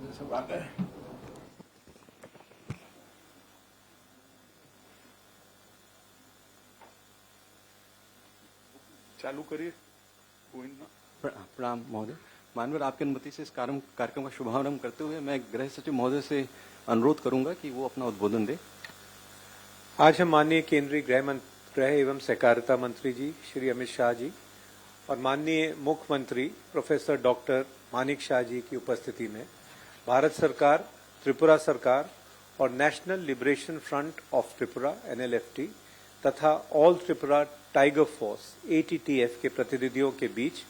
सब आ गए। चालू करिए। प्रणाम महोदय। माननीय आपकी अनुमति से इस कार्यक्रम का शुभारंभ करते हुए मैं गृह सचिव महोदय से अनुरोध करूंगा कि वो अपना उद्बोधन दे। आज हम माननीय केंद्रीय गृह एवं सहकारिता मंत्री जी श्री अमित शाह जी और माननीय मुख्यमंत्री प्रोफेसर डॉक्टर मानिक शाह जी की उपस्थिति में भारत सरकार, त्रिपुरा सरकार और national liberation front of Tripura NLFT तथा all Tripura tiger force ATTF के प्रतिनिधियों के बीच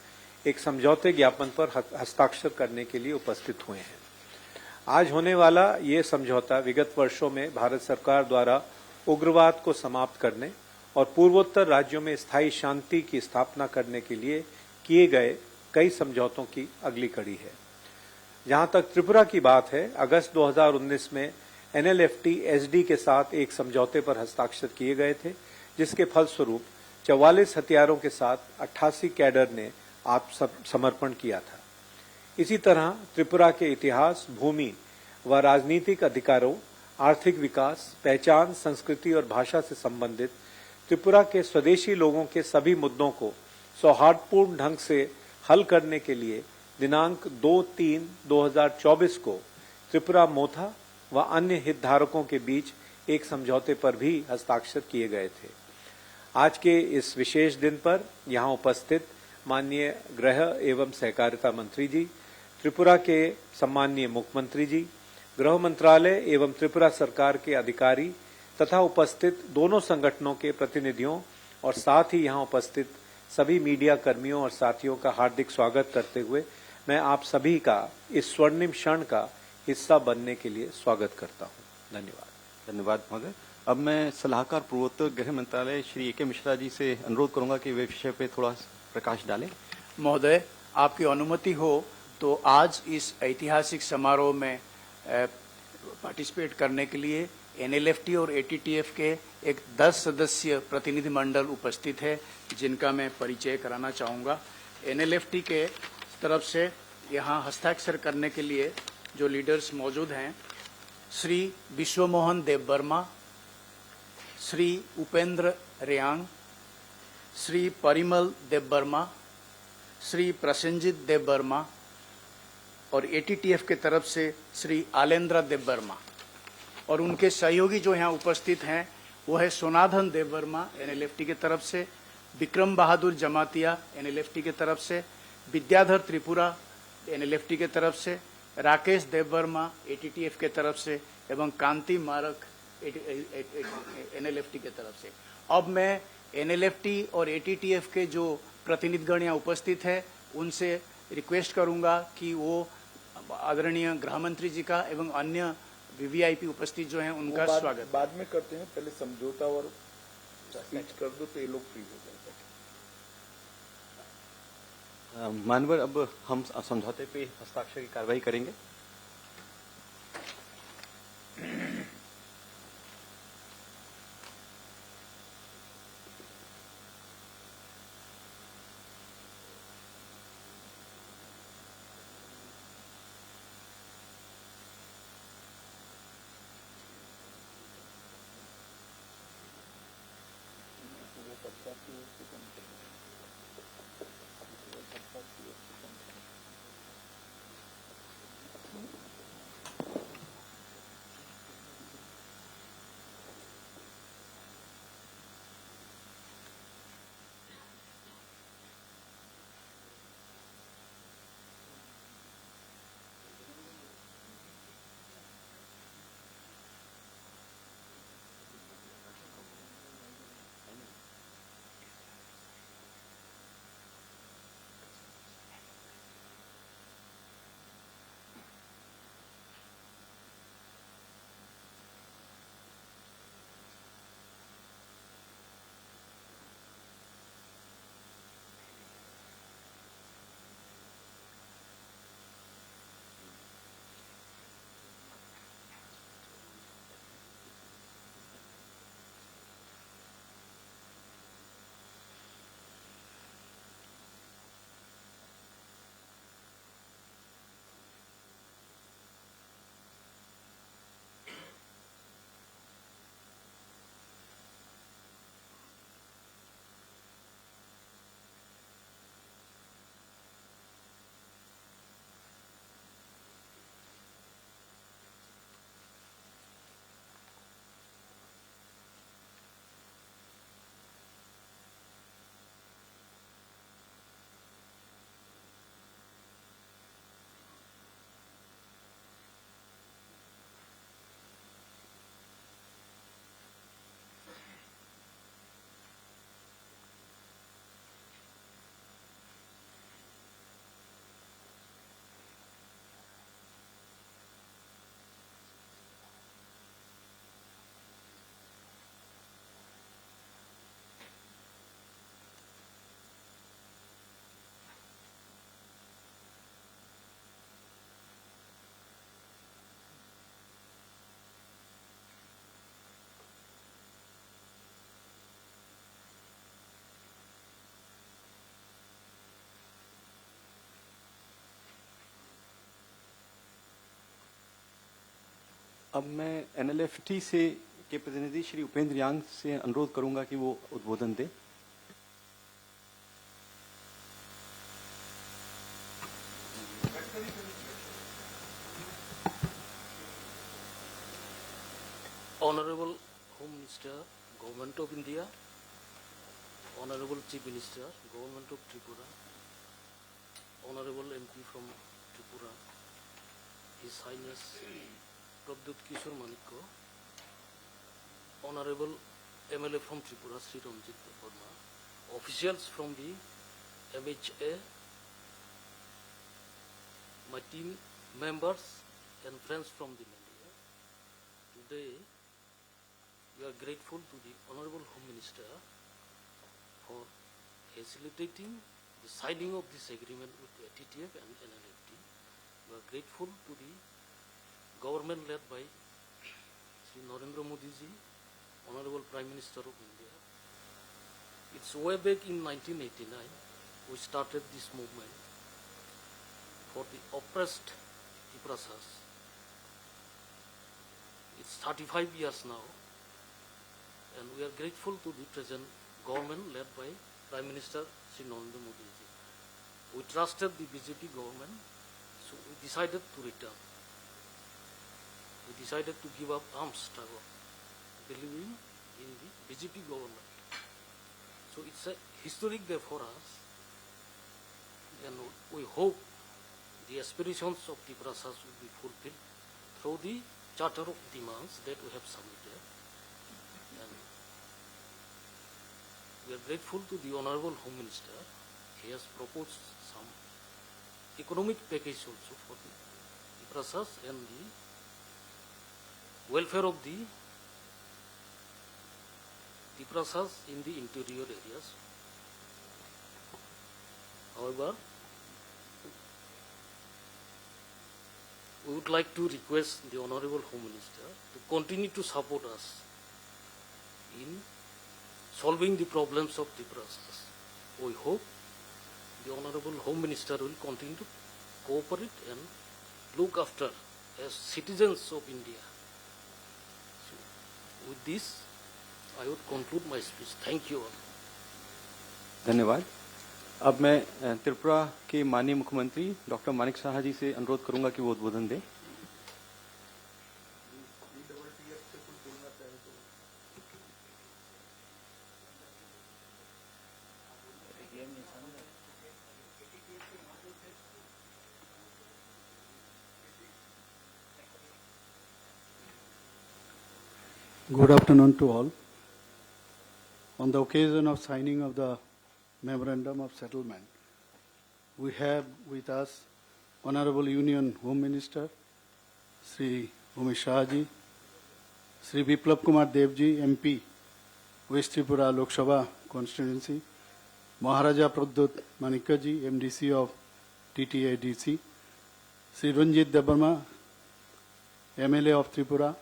एक समझौते ज्ञापन पर हस्ताक्षर करने के लिए उपस्थित हुए हैं। आज होने वाला ये समझौता विगत वर्षों में भारत सरकार द्वारा उग्रवाद को समाप्त करने और पूर्वोत्तर राज्यों में स्थायी शांति की स्थापना करने के लिए किए गए कई समझौतों की अगली कड़ी है। जहां तक त्रिपुरा की बात है, अगस्त 2019 में NLFT SD के साथ एक समझौते पर हस्ताक्षर किए गए थे, जिसके फलस्वरूप 44 हथियारों के साथ 88 कैडर ने आत्मसमर्पण किया था। इसी तरह त्रिपुरा के इतिहास, भूमि व राजनीतिक अधिकारों, आर्थिक विकास, पहचान, संस्कृति और भाषा से संबंधित त्रिपुरा के स्वदेशी लोगों के सभी मुद्दों को सौहार्दपूर्ण ढंग से हल करने के लिए दिनांक 2/3/2024 को त्रिपुरा मोथा व अन्य हितधारकों के बीच एक समझौते पर भी हस्ताक्षर किए गए थे। आज के इस विशेष दिन पर यहाँ उपस्थित माननीय गृह एवं सहकारिता मंत्री जी, त्रिपुरा के सम्माननीय मुख्यमंत्री जी, गृह मंत्रालय एवं त्रिपुरा सरकार के अधिकारी तथा उपस्थित दोनों संगठनों के प्रतिनिधियों और साथ ही यहाँ उपस्थित सभी मीडिया कर्मियों और साथियों का हार्दिक स्वागत करते हुए मैं आप सभी का इस स्वर्णिम क्षण का हिस्सा बनने के लिए स्वागत करता हूँ। धन्यवाद। धन्यवाद महोदय। अब मैं सलाहकार पूर्वोत्तर गृह मंत्रालय श्री AK मिश्रा जी से अनुरोध करूंगा कि वे विषय पे थोड़ा प्रकाश डालें। महोदय, आपकी अनुमति हो तो आज इस ऐतिहासिक समारोह में पार्टिसिपेट करने के लिए NLFT और ATTF के एक 10 सदस्यीय प्रतिनिधि मंडल उपस्थित है, जिनका मैं परिचय कराना चाहूँगा। NLFT के तरफ से यहाँ हस्ताक्षर करने के लिए जो लीडर्स मौजूद हैं, श्री विश्वमोहन देव वर्मा, श्री उपेंद्र रेयांग, श्री परिमल देव वर्मा, श्री प्रसेनजीत देव वर्मा और ATTF के तरफ से श्री आलेंद्र देव वर्मा और उनके सहयोगी जो यहाँ उपस्थित हैं वो है सोनाधन देव वर्मा NLFT के तरफ से, विक्रम बहादुर जमातिया NLFT के तरफ से, विद्याधर त्रिपुरा NLFT के तरफ से, राकेश देव वर्मा ATTF के तरफ से एवं कांति मारक NLFT के तरफ से। अब मैं NLFT और ATTF के जो प्रतिनिधिगण यहाँ उपस्थित है उनसे रिक्वेस्ट करूंगा कि वो आदरणीय गृह मंत्री जी का एवं अन्य VVIP उपस्थित जो हैं उनका स्वागत बाद में करते हैं। पहले समझौता और स्पीच कर दो तो ये लोग फ्री हो जाएंगे। माननीय अब हम समझौते पे हस्ताक्षर की कार्रवाई करेंगे। अब मैं NLFT से के प्रतिनिधि श्री उपेंद्र यांग से अनुरोध करूंगा कि वो उद्बोधन दें। Honorable Home Minister, Government of India, Honorable Chief Minister, Government of Tripura, Honorable MP from Tripura, His Highness Prabdut Kishore Manikko, Honorable MLA from Tripura, Sri Ranjit Verma, officials from the MHA, my team members and friends from the media. Today, we are grateful to the Honorable Home Minister for facilitating the signing of this agreement with the TTF and NLFT. We are grateful to the government led by Sri Narendra Modi ji, Honorable Prime Minister of India. It's way back in 1989 we started this movement for the oppressed Tiprasas. It's 35 years now, and we are grateful to the present government led by Prime Minister Sri Narendra Modi ji. We trusted the BJP government, so we decided to return. We decided to give up arms struggle, believing in the BJP government. So it's a historic day for us, and we hope the aspirations of Tiprasas will be fulfilled through the Charter of Demands that we have submitted. And we are grateful to the Honorable Home Minister. He has proposed some economic package also for the Tiprasas and the welfare of the Tiprasas in the interior areas. However, we would like to request the Honorable Home Minister to continue to support us in solving the problems of Tiprasas. We hope the Honorable Home Minister will continue to cooperate and look after as citizens of India. So, with this, I would conclude my speech. Thank you all. धन्यवाद। अब मैं त्रिपुरा के माननीय मुख्यमंत्री doctor Manik Saha जी से अनुरोध करूंगा कि वो उद्बोधन दें। Good afternoon to all. On the occasion of signing of the Memorandum of Settlement, we have with us Honorable Union Home Minister Sri Amit Shah ji, Sri Biplab Kumar Dev ji, MP, West Tripura Lok Sabha Constituency, Maharaja Pradut Manikka ji, MDC of TTADC, Sri Ranjit Debarma, MLA of Tripura,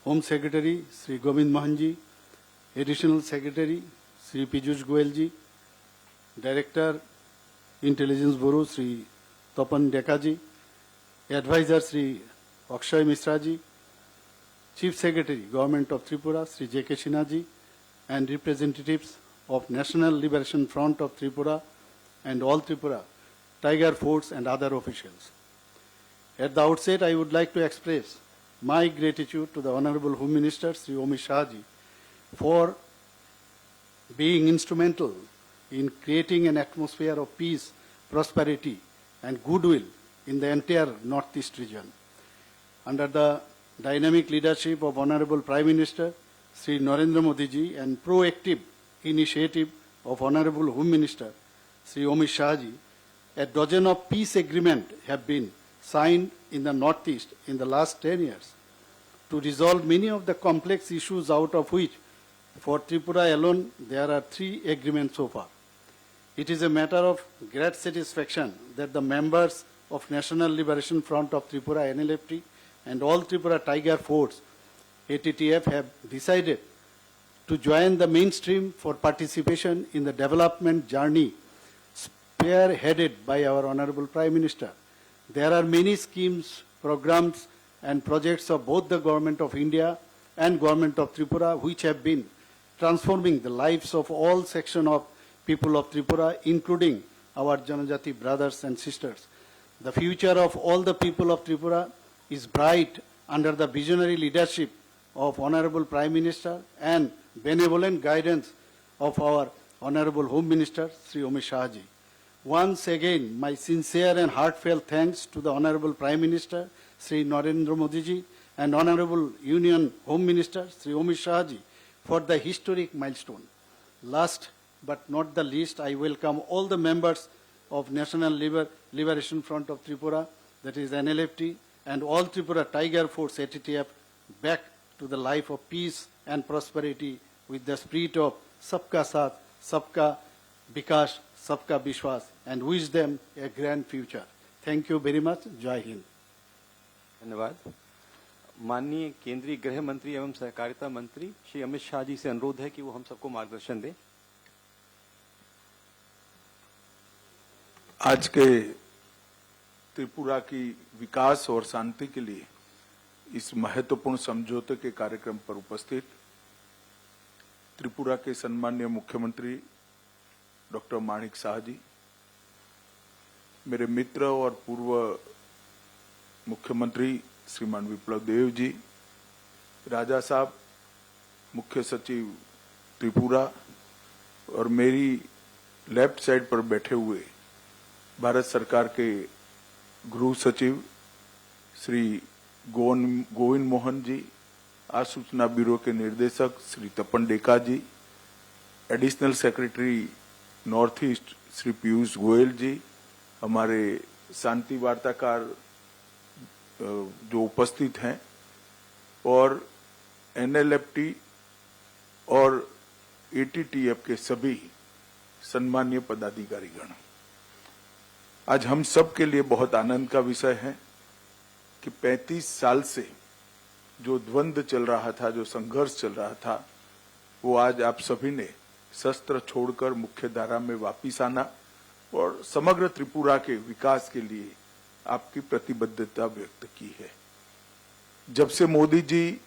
Home Secretary Sri Govind Mohan ji, Additional Secretary Sri Piyush Goyal ji, Director Intelligence Bureau Sri Tapan Deka ji, Advisor Sri Akshay Misra ji, Chief Secretary Government of Tripura Sri J.K. Sinha ji, and representatives of National Liberation Front of Tripura and All Tripura Tiger Force and other officials. At the outset, I would like to express my gratitude to the Honorable Home Minister Sri Amit Shah ji for being instrumental in creating an atmosphere of peace, prosperity and goodwill in the entire Northeast region. Under the dynamic leadership of Honorable Prime Minister Sri Narendra Modi ji and proactive initiative of Honorable Home Minister Sri Amit Shah ji, a dozen of peace agreements have been signed in the Northeast in the last 10 years to resolve many of the complex issues, out of which for Tripura alone there are 3 agreements so far. It is a matter of great satisfaction that the members of National Liberation Front of Tripura, NLFT, and All Tripura Tiger Force, ATTF, have decided to join the mainstream for participation in the development journey spearheaded by our Honorable Prime Minister. There are many schemes, programs and projects of both the Government of India and Government of Tripura, which have been transforming the lives of all sections of people of Tripura, including our Janajati brothers and sisters. The future of all the people of Tripura is bright under the visionary leadership of Honorable Prime Minister and benevolent guidance of our Honorable Home Minister, Sri Amit Shah Ji. Once again, my sincere and heartfelt thanks to the Honorable Prime Minister, Sri Narendra Modi Ji, and Honorable Union Home Minister, Sri Amit Shah Ji, for the historic milestone. Last but not the least, I welcome all the members of National Liberation Front of Tripura, that is NLFT, and all Tripura Tiger Force ATTF back to the life of peace and prosperity with the spirit of Sabka Saath, Sabka Vikas, Sabka Vishwas, and wish them a grand future. Thank you very much. Jai Hind. धन्यवाद। माननीय केंद्रीय गृह मंत्री एवं सहकारिता मंत्री श्री अमित शाह जी से अनुरोध है कि वो हम सबको मार्गदर्शन दें। आज के त्रिपुरा की विकास और शांति के लिए इस महत्वपूर्ण समझौते के कार्यक्रम पर उपस्थित त्रिपुरा के सम्माननीय मुख्यमंत्री डॉक्टर माणिक शाह जी, मेरे मित्र और पूर्व मुख्यमंत्री श्रीमान विप्लव देव जी, राजा साहब, मुख्य सचिव त्रिपुरा और मेरी लेफ्ट साइड पर बैठे हुए भारत सरकार के गृह सचिव श्री गोविंद मोहन जी, आसूचना ब्यूरो के निर्देशक Shri Tapan Deka ji, additional secretary north east Shri Piyush Goyal ji, हमारे शांति वार्ताकार जो उपस्थित हैं, और एनएलएफटी और एटीटीएफ के सभी सम्मानीय पदाधिकारीगण। आज हम सब के लिए बहुत आनंद का विषय है कि 35 साल से जो द्वंद्व चल रहा था, जो संघर्ष चल रहा था, वो आज आप सभी ने शस्त्र छोड़कर मुख्य धारा में वापिस आना और समग्र त्रिपुरा के विकास के लिए आपकी प्रतिबद्धता व्यक्त की है। जब से मोदी जी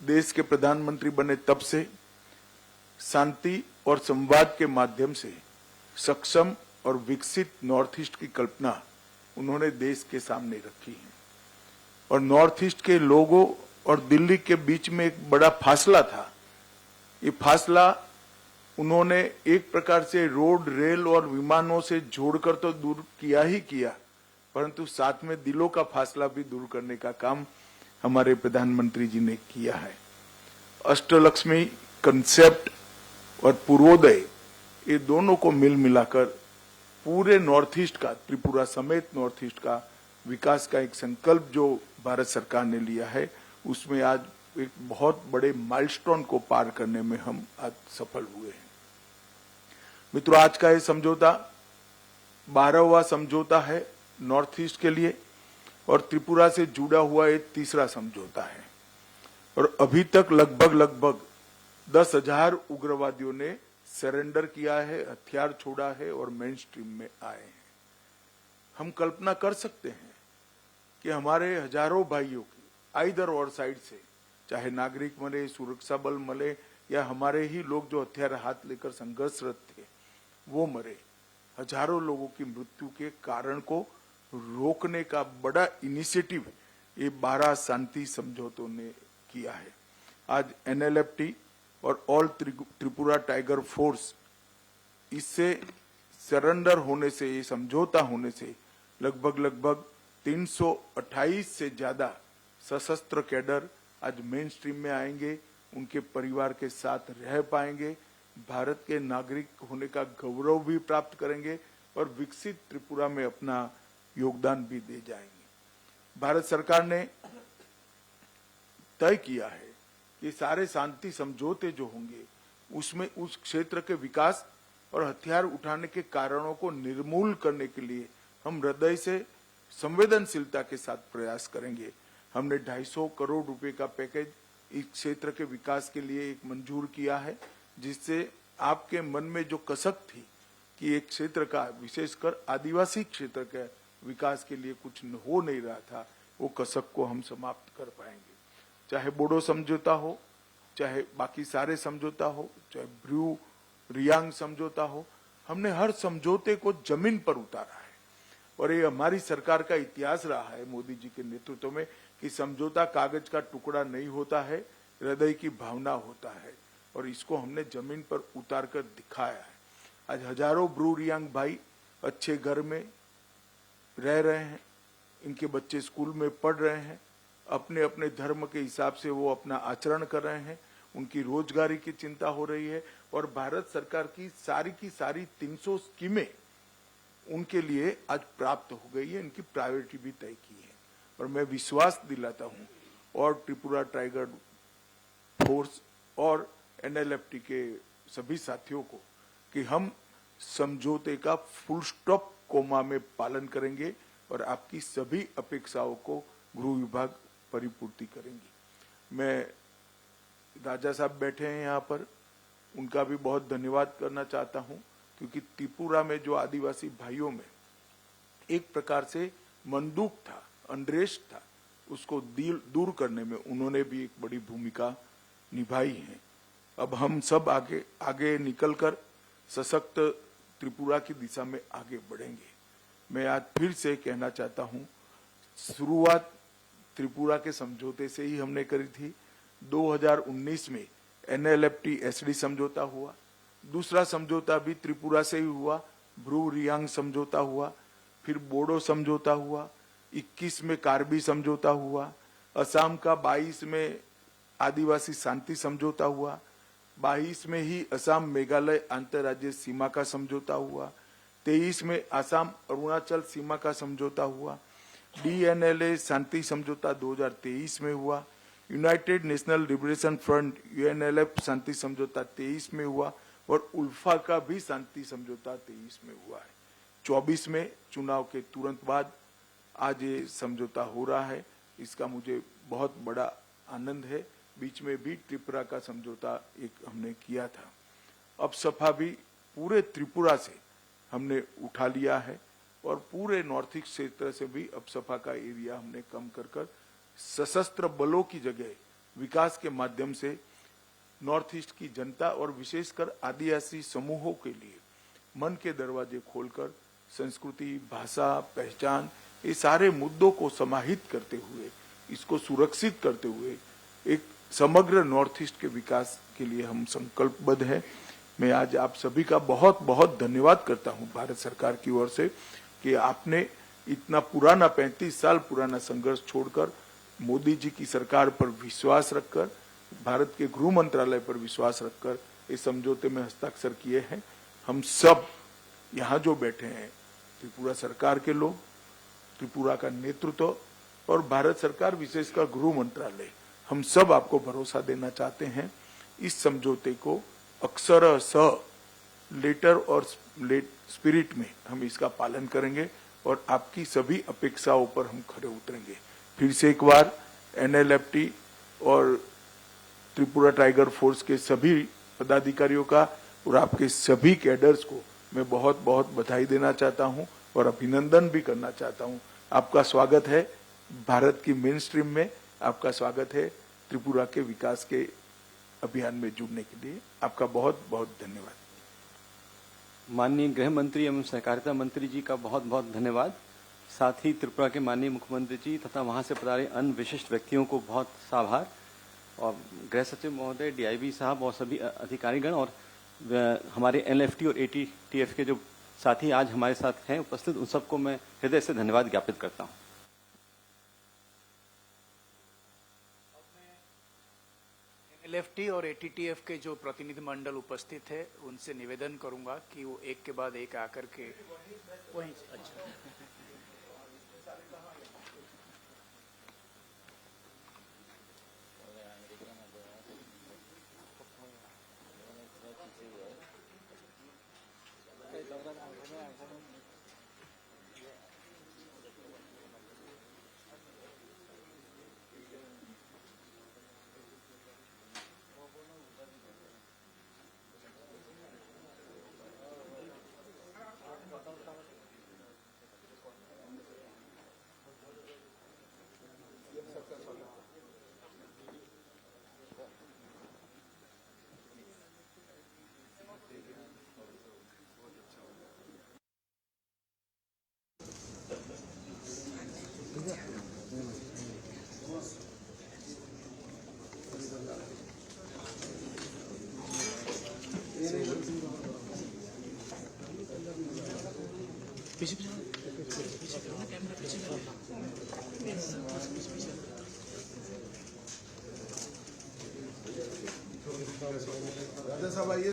देश के प्रधानमंत्री बने, तब से शांति और संवाद के माध्यम से सक्षम और विकसित नॉर्थ ईस्ट की कल्पना उन्होंने देश के सामने रखी है। और नॉर्थ ईस्ट के लोगों और दिल्ली के बीच में एक बड़ा फासला था। ये फासला उन्होंने एक प्रकार से रोड, रेल और विमानों से जोड़कर तो दूर किया ही किया, परंतु साथ में दिलों का फासला भी दूर करने का काम हमारे प्रधानमंत्री जी ने किया है। अष्टलक्ष्मी कंसेप्ट और पूर्वोदय, ये दोनों को मिल मिलाकर पूरे नॉर्थ ईस्ट का, त्रिपुरा समेत नॉर्थ ईस्ट का विकास का एक संकल्प जो भारत सरकार ने लिया है, उसमें आज एक बहुत बड़े माइलस्टोन को पार करने में हम आज सफल हुए हैं। मित्रों, आज का ये समझौता 12वां समझौता है नॉर्थ ईस्ट के लिए और त्रिपुरा से जुड़ा हुआ एक तीसरा समझौता है। और अभी तक लगभग 10,000 उग्रवादियों ने सरेंडर किया है, हथियार छोड़ा है और मेन स्ट्रीम में आए हैं। हम कल्पना कर सकते हैं कि हमारे हजारों भाइयों की आइदर और साइड से, चाहे नागरिक मरे, सुरक्षा बल मरे या हमारे ही लोग जो हथियार हाथ लेकर संघर्षरत थे वो मरे, हजारों लोगों की मृत्यु के कारण को रोकने का बड़ा इनिशिएटिव ये 12 शांति समझौतों ने किया है। आज एनएलएफटी और ऑल त्रिपुरा टाइगर फोर्स, इससे सरेंडर होने से, ये समझौता होने से लगभग 328 से ज्यादा सशस्त्र कैडर आज मेन स्ट्रीम में आएंगे, उनके परिवार के साथ रह पाएंगे, भारत के नागरिक होने का गौरव भी प्राप्त करेंगे और विकसित त्रिपुरा में अपना योगदान भी दे जाएंगे। भारत सरकार ने तय किया है कि सारे शांति समझौते जो होंगे उसमें उस क्षेत्र के विकास और हथियार उठाने के कारणों को निर्मूल करने के लिए हम हृदय से संवेदनशीलता के साथ प्रयास करेंगे। हमने 250 करोड़ रुपए का पैकेज इस क्षेत्र के विकास के लिए एक मंजूर किया है, जिससे आपके मन में जो कसक थी कि एक क्षेत्र का, विशेषकर आदिवासी क्षेत्र के विकास के लिए कुछ हो नहीं रहा था, वो कसक को हम समाप्त कर पाएंगे। चाहे बोडो समझौता हो, चाहे बाकी सारे समझौता हो, चाहे ब्रू रियांग समझौता हो, हमने हर समझौते को जमीन पर उतारा है। और ये हमारी सरकार का इतिहास रहा है मोदी जी के नेतृत्व में कि समझौता कागज का टुकड़ा नहीं होता है, हृदय की भावना होता है, और इसको हमने जमीन पर उतार कर दिखाया है। आज हजारों ब्रू रियांग भाई अच्छे घर में रह रहे हैं, इनके बच्चे स्कूल में पढ़ रहे हैं, अपने अपने धर्म के हिसाब से वो अपना आचरण कर रहे हैं, उनकी रोजगारी की चिंता हो रही है, और भारत सरकार की सारी 300 स्कीमें उनके लिए आज प्राप्त हो गई है, इनकी प्रायोरिटी भी तय की है। और मैं विश्वास दिलाता हूं और त्रिपुरा टाइगर फोर्स और एनएलएफटी के सभी साथियों को कि हम समझौते का फुल स्टॉप कोमा में पालन करेंगे और आपकी सभी अपेक्षाओं को गृह विभाग परिपूर्ति करेंगी। मैं राजा साहब बैठे हैं यहाँ पर, उनका भी बहुत धन्यवाद करना चाहता हूँ, क्योंकि त्रिपुरा में जो आदिवासी भाइयों में एक प्रकार से मंदूक था, अनरेस्ट था, उसको दूर करने में उन्होंने भी एक बड़ी भूमिका निभाई है। अब हम सब आगे निकलकर सशक्त त्रिपुरा की दिशा में आगे बढ़ेंगे। मैं आज फिर से कहना चाहता हूं, शुरुआत त्रिपुरा के समझौते से ही हमने करी थी। 2019 में एनएलएफटी एसडी समझौता हुआ, दूसरा समझौता भी त्रिपुरा से ही हुआ, ब्रू रियांग समझौता हुआ, फिर बोडो समझौता हुआ, 21 में कार्बी समझौता हुआ, असम का 22 में आदिवासी शांति समझौता हुआ, 22 में ही असम मेघालय अंतर्राज्यीय सीमा का समझौता हुआ, 23 में असम अरुणाचल सीमा का समझौता हुआ, डीएनएलए शांति समझौता 2023 में हुआ, united national liberation front UNLF शांति समझौता 23 में हुआ, और उल्फा का भी शांति समझौता 23 में हुआ है। 24 में चुनाव के तुरंत बाद आज ये समझौता हो रहा है, इसका मुझे बहुत बड़ा आनंद है। बीच में भी त्रिपुरा का समझौता एक हमने किया था। अब सफा भी पूरे त्रिपुरा से हमने उठा लिया है, और पूरे नॉर्थ ईस्ट क्षेत्र से भी अब सफा का एरिया हमने कम कर सशस्त्र बलों की जगह विकास के माध्यम से नॉर्थ ईस्ट की जनता और विशेषकर आदिवासी समूहों के लिए मन के दरवाजे खोलकर संस्कृति, भाषा, पहचान, ये सारे मुद्दों को समाहित करते हुए, इसको सुरक्षित करते हुए एक समग्र नॉर्थ ईस्ट के विकास के लिए हम संकल्पबद्ध हैं। मैं आज आप सभी का बहुत बहुत धन्यवाद करता हूं भारत सरकार की ओर से कि आपने इतना पुराना 35 साल पुराना संघर्ष छोड़कर मोदी जी की सरकार पर विश्वास रखकर, भारत के गृह मंत्रालय पर विश्वास रखकर इस समझौते में हस्ताक्षर किए हैं। हम सब यहाँ जो बैठे हैं, त्रिपुरा सरकार के लोग, त्रिपुरा का नेतृत्व और भारत सरकार विशेषकर गृह मंत्रालय, हम सब आपको भरोसा देना चाहते हैं। इस समझौते को अक्षरशः लेटर और स्पिरिट में हम इसका पालन करेंगे और आपकी सभी अपेक्षाओं पर हम खरे उतरेंगे। फिर से एक बार एनएलएफटी और त्रिपुरा टाइगर फोर्स के सभी पदाधिकारियों का और आपके सभी कैडर्स को मैं बहुत बहुत बधाई देना चाहता हूं और अभिनंदन भी करना चाहता हूं। आपका स्वागत है भारत की मेन स्ट्रीम में, आपका स्वागत है त्रिपुरा के विकास के अभियान में जुड़ने के लिए। आपका बहुत बहुत धन्यवाद। माननीय गृह मंत्री एवं सहकारिता मंत्री जी का बहुत बहुत धन्यवाद। साथ ही त्रिपुरा के माननीय मुख्यमंत्री जी तथा वहां से पधारे अन्य विशिष्ट व्यक्तियों को बहुत आभार, और गृह सचिव महोदय, डीआईबी साहब और सभी अधिकारीगण और हमारे एनएलएफटी और एटीटीएफ के जो साथी आज हमारे साथ हैं उपस्थित, उन सबको मैं हृदय से धन्यवाद ज्ञापित करता हूं। एनएलएफटी और एटीटीएफ के जो प्रतिनिधि मंडल उपस्थित है उनसे निवेदन करूंगा कि वो एक के बाद एक आकर के वहीं से। अच्छा, राजा साहब आइए।